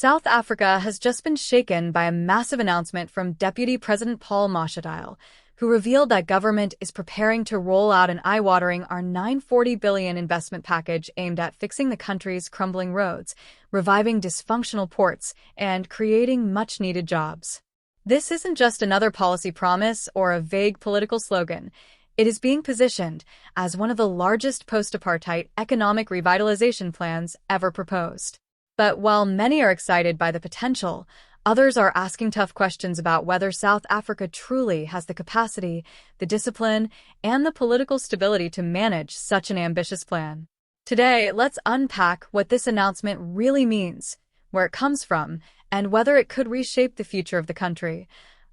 South Africa has just been shaken by a massive announcement from Deputy President Paul Mashatile, who revealed that government is preparing to roll out an eye-watering R940 billion investment package aimed at fixing the country's crumbling roads, reviving dysfunctional ports, and creating much-needed jobs. This isn't just another policy promise or a vague political slogan. It is being positioned as one of the largest post-apartheid economic revitalization plans ever proposed. But while many are excited by the potential, others are asking tough questions about whether South Africa truly has the capacity, the discipline, and the political stability to manage such an ambitious plan. Today, let's unpack what this announcement really means, where it comes from, and whether it could reshape the future of the country,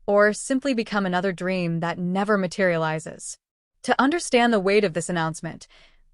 or simply become another dream that never materializes. To understand the weight of this announcement,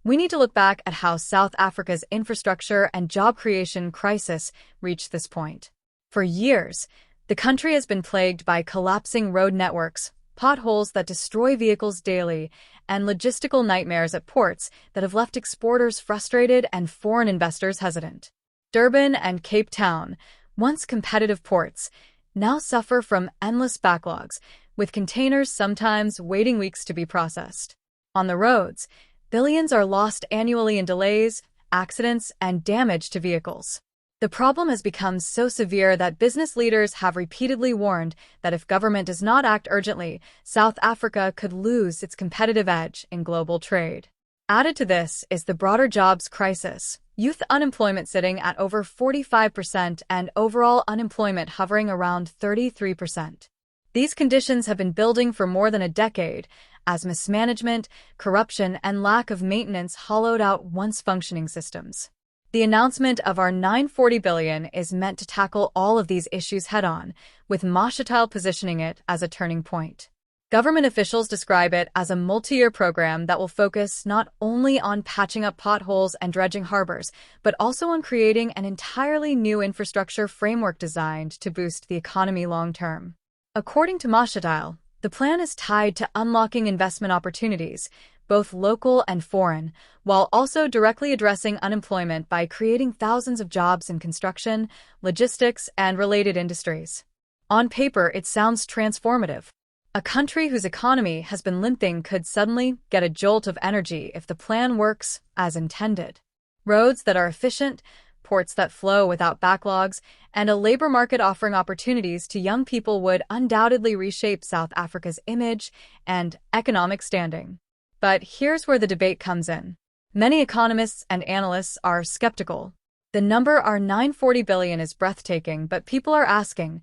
we need to look back at how South Africa's infrastructure and job creation crisis reached this point. For years, the country has been plagued by collapsing road networks, potholes that destroy vehicles daily, and logistical nightmares at ports that have left exporters frustrated and foreign investors hesitant. Durban and Cape Town, once competitive ports, now suffer from endless backlogs, with containers sometimes waiting weeks to be processed. On the roads, billions are lost annually in delays, accidents, and damage to vehicles. The problem has become so severe that business leaders have repeatedly warned that if government does not act urgently, South Africa could lose its competitive edge in global trade. Added to this is the broader jobs crisis, youth unemployment sitting at over 45% and overall unemployment hovering around 33%. These conditions have been building for more than a decade, as mismanagement, corruption, and lack of maintenance hollowed out once functioning systems. The announcement of our R940 billion is meant to tackle all of these issues head-on, with Mashatile positioning it as a turning point. Government officials describe it as a multi-year program that will focus not only on patching up potholes and dredging harbors, but also on creating an entirely new infrastructure framework designed to boost the economy long-term. According to Mashatile, the plan is tied to unlocking investment opportunities, both local and foreign, while also directly addressing unemployment by creating thousands of jobs in construction, logistics, and related industries. On paper, it sounds transformative. A country whose economy has been limping could suddenly get a jolt of energy if the plan works as intended. Roads that are efficient, ports that flow without backlogs, and a labor market offering opportunities to young people would undoubtedly reshape South Africa's image and economic standing. But here's where the debate comes in. Many economists and analysts are skeptical. The number R940 billion is breathtaking, but people are asking,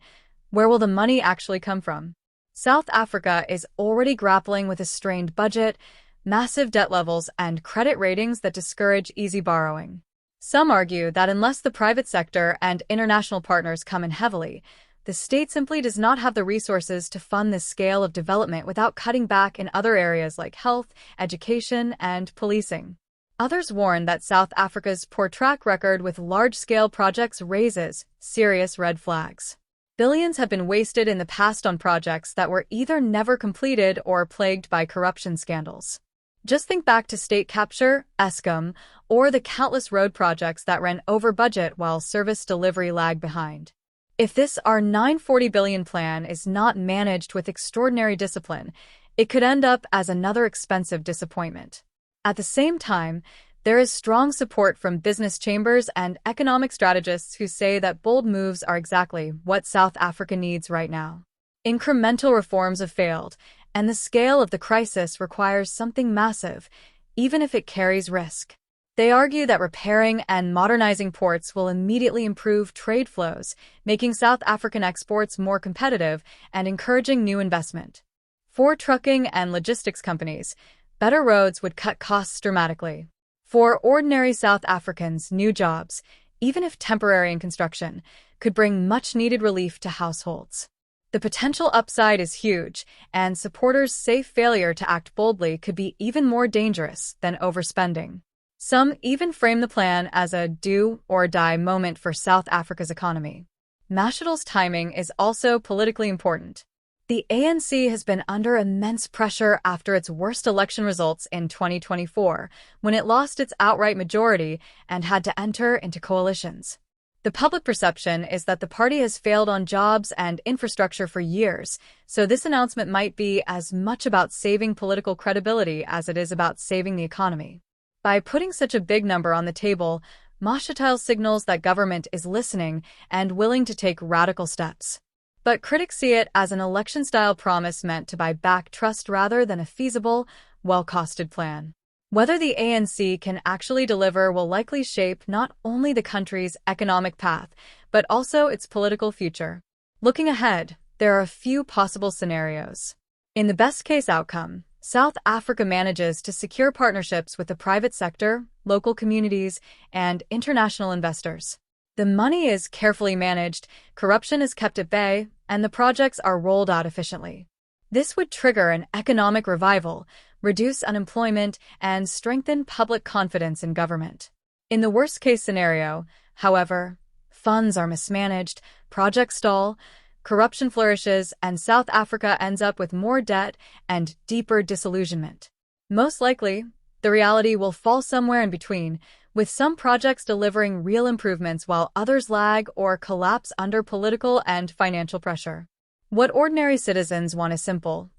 where will the money actually come from? South Africa is already grappling with a strained budget, massive debt levels, and credit ratings that discourage easy borrowing. Some argue that unless the private sector and international partners come in heavily, the state simply does not have the resources to fund this scale of development without cutting back in other areas like health, education, and policing. Others warn that South Africa's poor track record with large-scale projects raises serious red flags. Billions have been wasted in the past on projects that were either never completed or plagued by corruption scandals. Just think back to state capture, Eskom, or the countless road projects that ran over budget while service delivery lagged behind. If this R940 billion plan is not managed with extraordinary discipline, it could end up as another expensive disappointment. At the same time, there is strong support from business chambers and economic strategists who say that bold moves are exactly what South Africa needs right now. Incremental reforms have failed, and the scale of the crisis requires something massive, even if it carries risk. They argue that repairing and modernizing ports will immediately improve trade flows, making South African exports more competitive and encouraging new investment. For trucking and logistics companies, better roads would cut costs dramatically. For ordinary South Africans, new jobs, even if temporary in construction, could bring much-needed relief to households. The potential upside is huge, and supporters say failure to act boldly could be even more dangerous than overspending. Some even frame the plan as a do-or-die moment for South Africa's economy. Mashatile's timing is also politically important. The ANC has been under immense pressure after its worst election results in 2024, when it lost its outright majority and had to enter into coalitions. The public perception is that the party has failed on jobs and infrastructure for years, so this announcement might be as much about saving political credibility as it is about saving the economy. By putting such a big number on the table, Mashatile signals that government is listening and willing to take radical steps. But critics see it as an election-style promise meant to buy back trust rather than a feasible, well-costed plan. Whether the ANC can actually deliver will likely shape not only the country's economic path, but also its political future. Looking ahead, there are a few possible scenarios. In the best-case outcome, South Africa manages to secure partnerships with the private sector, local communities, and international investors. The money is carefully managed, corruption is kept at bay, and the projects are rolled out efficiently. This would trigger an economic revival, reduce unemployment, and strengthen public confidence in government. In the worst-case scenario, however, funds are mismanaged, projects stall, corruption flourishes, and South Africa ends up with more debt and deeper disillusionment. Most likely, the reality will fall somewhere in between, with some projects delivering real improvements while others lag or collapse under political and financial pressure. What ordinary citizens want is simple: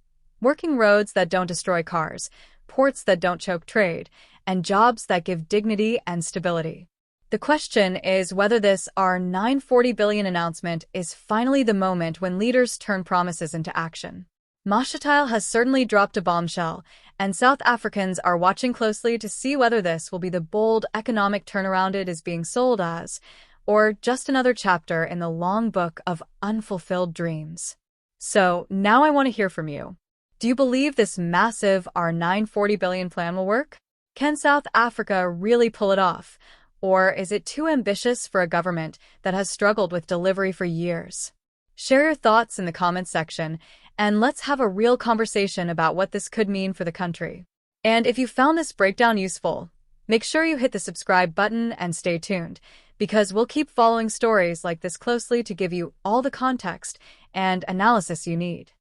working roads that don't destroy cars, ports that don't choke trade, and jobs that give dignity and stability. The question is whether this R940 billion announcement is finally the moment when leaders turn promises into action. Mashatile has certainly dropped a bombshell, and South Africans are watching closely to see whether this will be the bold economic turnaround it is being sold as, or just another chapter in the long book of unfulfilled dreams. So, now I want to hear from you. Do you believe this massive R940 billion plan will work? Can South Africa really pull it off? Or is it too ambitious for a government that has struggled with delivery for years? Share your thoughts in the comments section, and let's have a real conversation about what this could mean for the country. And if you found this breakdown useful, make sure you hit the subscribe button and stay tuned, because we'll keep following stories like this closely to give you all the context and analysis you need.